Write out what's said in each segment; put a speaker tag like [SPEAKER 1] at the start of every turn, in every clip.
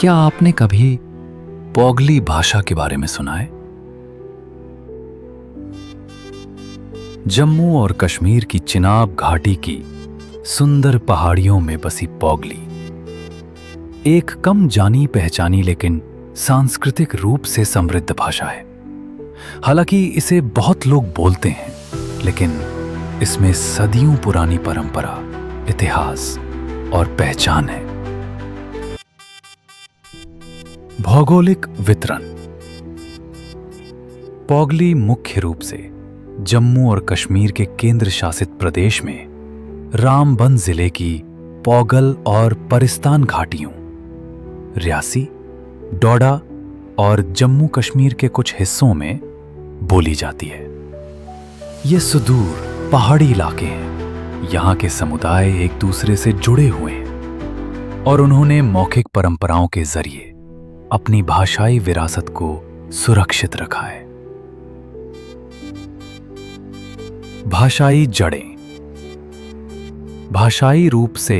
[SPEAKER 1] क्या आपने कभी पोगली भाषा के बारे में सुना है? जम्मू और कश्मीर की चिनाब घाटी की सुंदर पहाड़ियों में बसी पोगली एक कम जानी पहचानी लेकिन सांस्कृतिक रूप से समृद्ध भाषा है। हालांकि इसे बहुत लोग बोलते हैं, लेकिन इसमें सदियों पुरानी परंपरा, इतिहास और पहचान है। भौगोलिक वितरण। पोगली मुख्य रूप से जम्मू और कश्मीर के केंद्र शासित प्रदेश में रामबन जिले की पौगल और परिस्तान घाटियों, रियासी, डोडा और जम्मू कश्मीर के कुछ हिस्सों में बोली जाती है। ये सुदूर पहाड़ी इलाके हैं। यहाँ के समुदाय एक दूसरे से जुड़े हुए हैं और उन्होंने मौखिक परंपराओं के जरिए अपनी भाषाई विरासत को सुरक्षित रखा है। भाषाई जड़ें। भाषाई रूप से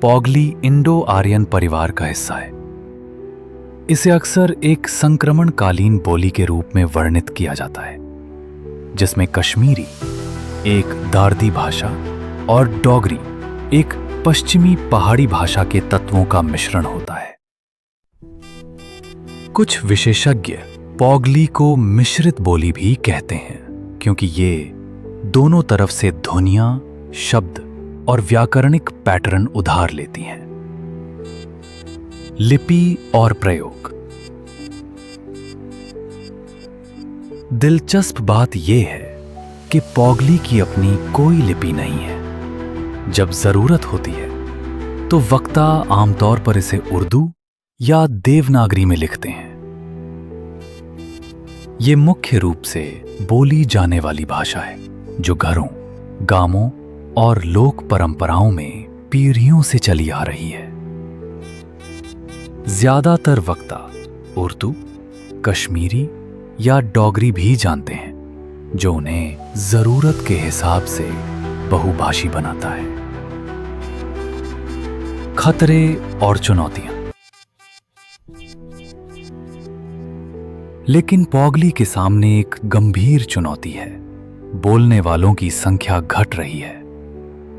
[SPEAKER 1] पोगली इंडो आर्यन परिवार का हिस्सा है। इसे अक्सर एक संक्रमणकालीन बोली के रूप में वर्णित किया जाता है, जिसमें कश्मीरी एक दार्दी भाषा और डोगरी एक पश्चिमी पहाड़ी भाषा के तत्वों का मिश्रण होता है। कुछ विशेषज्ञ पोगली को मिश्रित बोली भी कहते हैं, क्योंकि ये दोनों तरफ से ध्वनियां, शब्द और व्याकरणिक पैटर्न उधार लेती हैं। लिपि और प्रयोग। दिलचस्प बात यह है कि पोगली की अपनी कोई लिपि नहीं है। जब जरूरत होती है तो वक्ता आमतौर पर इसे उर्दू या देवनागरी में लिखते हैं। ये मुख्य रूप से बोली जाने वाली भाषा है जो घरों, गांवों और लोक परंपराओं में पीढ़ियों से चली आ रही है। ज्यादातर वक्ता उर्दू, कश्मीरी या डोगरी भी जानते हैं, जो उन्हें जरूरत के हिसाब से बहुभाषी बनाता है। खतरे और चुनौतियां। लेकिन पोगली के सामने एक गंभीर चुनौती है। बोलने वालों की संख्या घट रही है,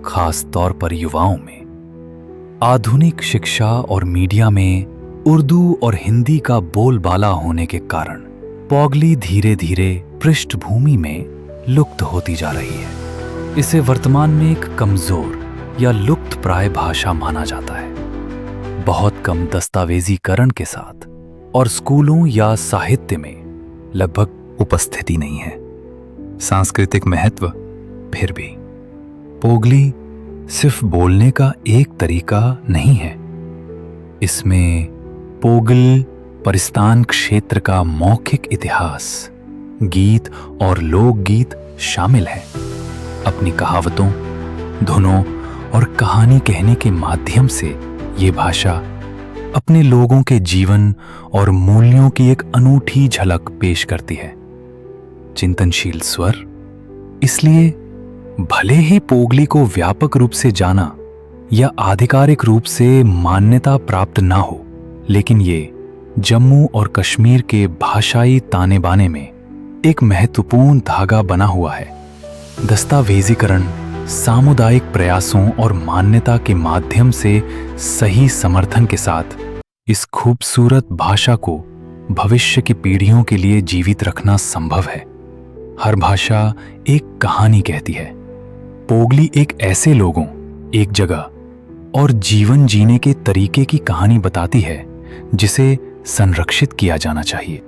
[SPEAKER 1] खास तौर पर युवाओं में। आधुनिक शिक्षा और मीडिया में उर्दू और हिंदी का बोलबाला होने के कारण पोगली धीरे धीरे पृष्ठभूमि में लुप्त होती जा रही है। इसे वर्तमान में एक कमजोर या लुप्त प्राय भाषा माना जाता है। बहुत कम दस्तावेजीकरण के साथ और स्कूलों या साहित्य में लगभग उपस्थिति नहीं है। सांस्कृतिक महत्व। फिर भी पोगली सिर्फ बोलने का एक तरीका नहीं है। इसमें पोगल परिस्तान क्षेत्र का मौखिक इतिहास, गीत और लोकगीत शामिल है। अपनी कहावतों, धुनों और कहानी कहने के माध्यम से ये भाषा अपने लोगों के जीवन और मूल्यों की एक अनूठी झलक पेश करती है। चिंतनशील स्वर। इसलिए भले ही पोगली को व्यापक रूप से जाना या आधिकारिक रूप से मान्यता प्राप्त ना हो, लेकिन ये जम्मू और कश्मीर के भाषाई ताने बाने में एक महत्वपूर्ण धागा बना हुआ है। दस्तावेजीकरण, सामुदायिक प्रयासों और मान्यता के माध्यम से सही समर्थन के साथ इस खूबसूरत भाषा को भविष्य की पीढ़ियों के लिए जीवित रखना संभव है। हर भाषा एक कहानी कहती है। पोगली एक ऐसे लोगों, एक जगह और जीवन जीने के तरीके की कहानी बताती है जिसे संरक्षित किया जाना चाहिए।